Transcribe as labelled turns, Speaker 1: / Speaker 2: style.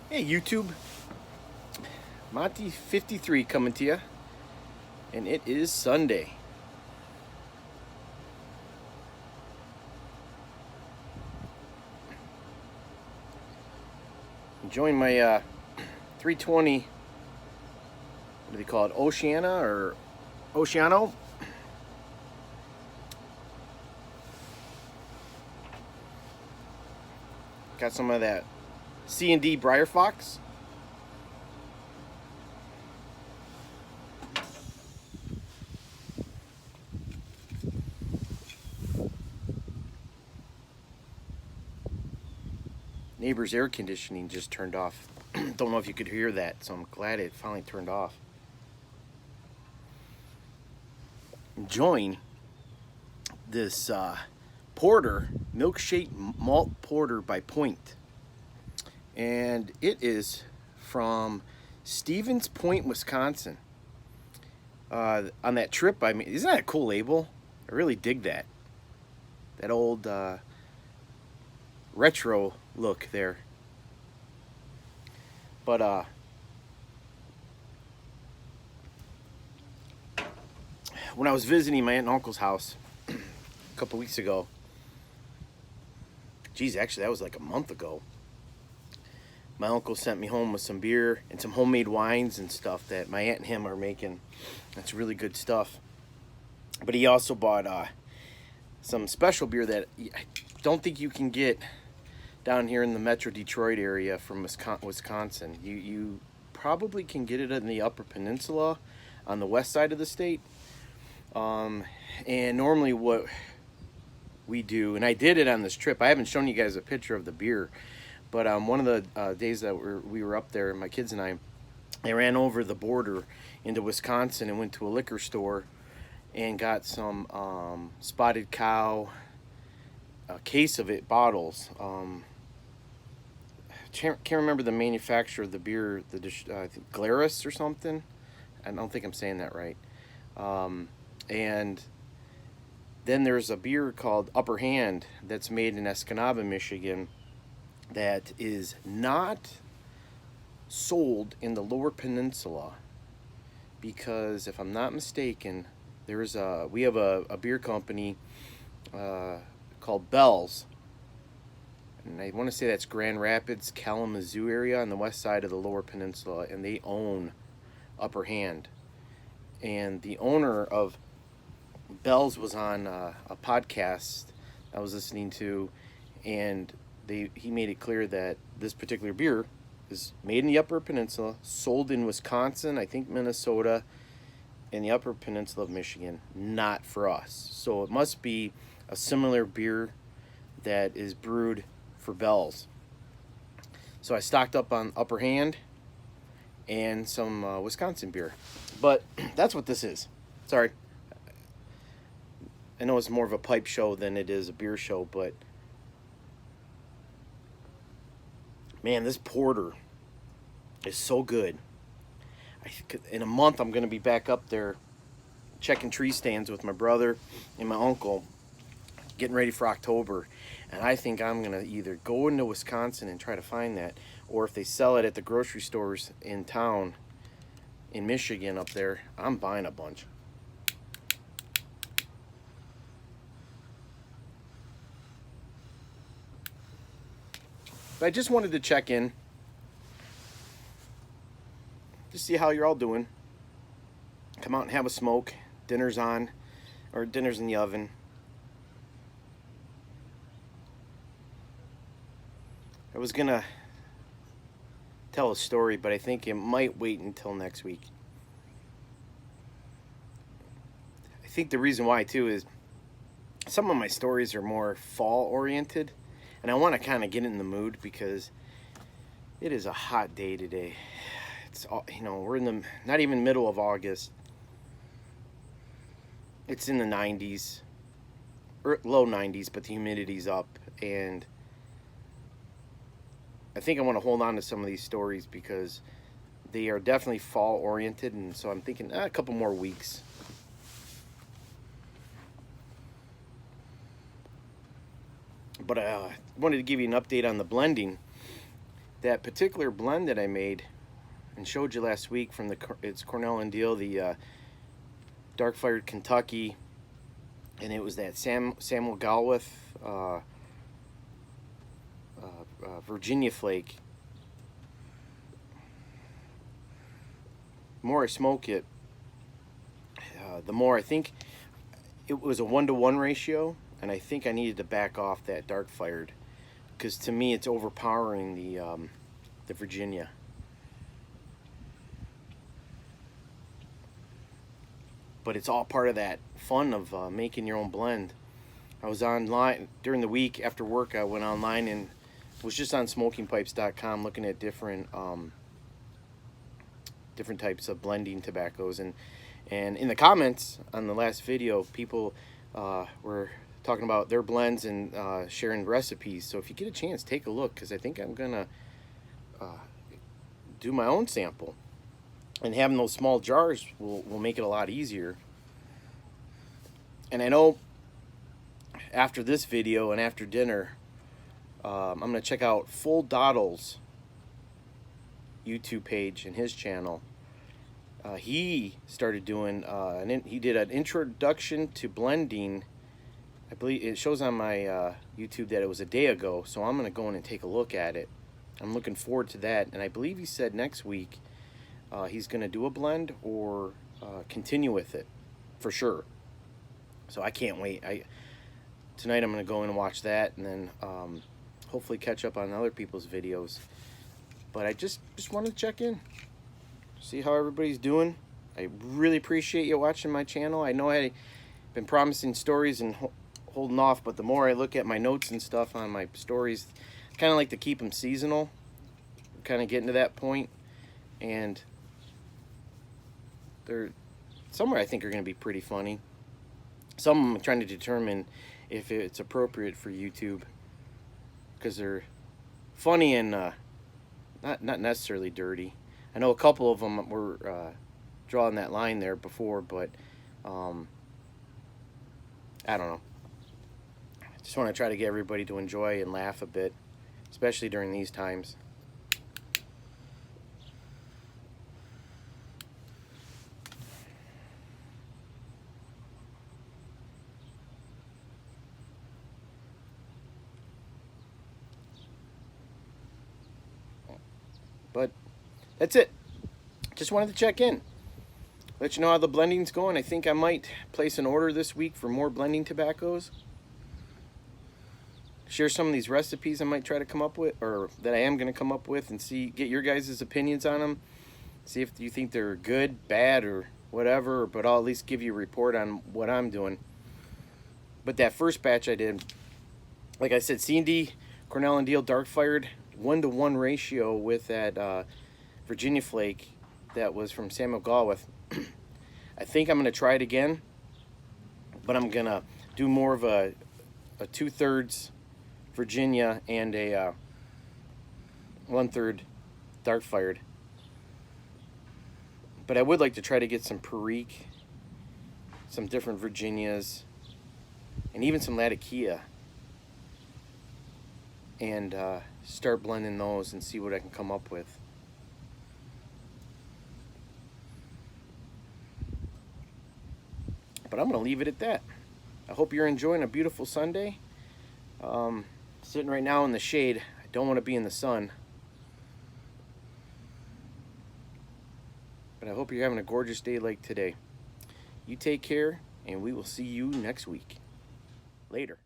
Speaker 1: Hey YouTube, Monty53 coming to you, and it is Sunday. Enjoying my 320, what do they call it, Oceana or Oceano? Got some of that C&D Briar Fox. Neighbor's air conditioning just turned off. Don't know if you could hear that, so I'm glad it finally turned off. Enjoying this porter, milkshake malt porter by Point. And it is from Stevens Point, Wisconsin. On that trip, I mean, isn't that a cool label? I really dig that. That old retro look there. But when I was visiting my aunt and uncle's house a couple weeks ago, geez, actually that was like a month ago, my uncle sent me home with some beer and some homemade wines and stuff that my aunt and him are making. That's really good stuff. But he also bought some special beer that I don't think you can get down here in the Metro Detroit area from Wisconsin. You probably can get it in the Upper Peninsula on the west side of the state. And normally what we do, and I did it on this trip, I haven't shown you guys a picture of the beer, but one of the days that we were up there, my kids and I ran over the border into Wisconsin and went to a liquor store and got some Spotted Cow, a case of it, bottles. Can't remember the manufacturer of the beer, I think Glarus or something. I don't think I'm saying that right. And then there's a beer called Upper Hand that's made in Escanaba, Michigan, that is not sold in the Lower Peninsula because, if I'm not mistaken, we have a beer company called Bell's, and I want to say that's Grand Rapids, Kalamazoo area on the west side of the Lower Peninsula, and they own Upper Hand. And the owner of Bell's was on a podcast I was listening to, and he made it clear that this particular beer is made in the Upper Peninsula, sold in Wisconsin, I think Minnesota, and the Upper Peninsula of Michigan, not for us. So it must be a similar beer that is brewed for Bell's. So I stocked up on Upper Hand and some Wisconsin beer. But that's what this is. Sorry. I know it's more of a pipe show than it is a beer show, but man, this porter is so good. In a month, I'm going to be back up there checking tree stands with my brother and my uncle, getting ready for October. And I think I'm going to either go into Wisconsin and try to find that, or if they sell it at the grocery stores in town in Michigan up there, I'm buying a bunch. But I just wanted to check in, just see how you're all doing. Come out and have a smoke. Dinner's on, or dinner's in the oven. I was gonna tell a story, but I think it might wait until next week. I think the reason why too is some of my stories are more fall oriented, and I want to kind of get in the mood because it is a hot day today. It's we're in the not even middle of August. It's in the 90s, or low 90s, but the humidity's up, and I think I want to hold on to some of these stories because they are definitely fall oriented, and so I'm thinking a couple more weeks. But I wanted to give you an update on the blending. that particular blend that I made and showed you last week from it's Cornell and Deal, the Dark Fired Kentucky, and it was that Samuel Galwith Virginia Flake. The more I smoke it, the more I think it was a 1-to-1 ratio, and I think I needed to back off that Dark Fired, because to me it's overpowering the Virginia. But it's all part of that fun of making your own blend. I was online during the week after work. I went online and was just on smokingpipes.com looking at different types of blending tobaccos, and in the comments on the last video, people were talking about their blends and sharing recipes. So if you get a chance, take a look, because I think I'm gonna do my own sample, and having those small jars will make it a lot easier. And I know after this video and after dinner, I'm gonna check out Full Doddle's YouTube page and his channel. He started doing he did an introduction to blending. I believe it shows on my YouTube that it was a day ago, so I'm gonna go in and take a look at it. I'm looking forward to that, and I believe he said next week he's gonna do a blend or continue with it for sure. So I can't wait. Tonight I'm gonna go in and watch that, and then hopefully catch up on other people's videos. But I just wanted to check in, see how everybody's doing. I really appreciate you watching my channel. I know I've been promising stories and holding off, but the more I look at my notes and stuff on my stories, I kind of like to keep them seasonal. I'm kind of getting to that point, and they're somewhere I think are going to be pretty funny. Some I'm trying to determine if it's appropriate for YouTube, because they're funny and not necessarily dirty. I know a couple of them were drawing that line there before, but I don't know. I just want to try to get everybody to enjoy and laugh a bit, especially during these times. But that's it. Just wanted to check in, let you know how the blending's going. I think I might place an order this week for more blending tobaccos. Share some of these recipes I might try to come up with, or that I am going to come up with, and get your guys' opinions on them. See if you think they're good, bad, or whatever, but I'll at least give you a report on what I'm doing. But that first batch I did, like I said, C&D, Cornell and Deal Dark Fired, 1-to-1 ratio with that Virginia Flake that was from Samuel Galwith. I think I'm going to try it again, but I'm going to do more of a 2/3 Virginia and a 1/3 Dark Fired. But I would like to try to get some Perique, some different Virginias, and even some Latakia, and start blending those and see what I can come up with. But I'm going to leave it at that. I hope you're enjoying a beautiful Sunday. Sitting right now in the shade. I don't want to be in the sun. But I hope you're having a gorgeous day like today. You take care, and we will see you next week. Later.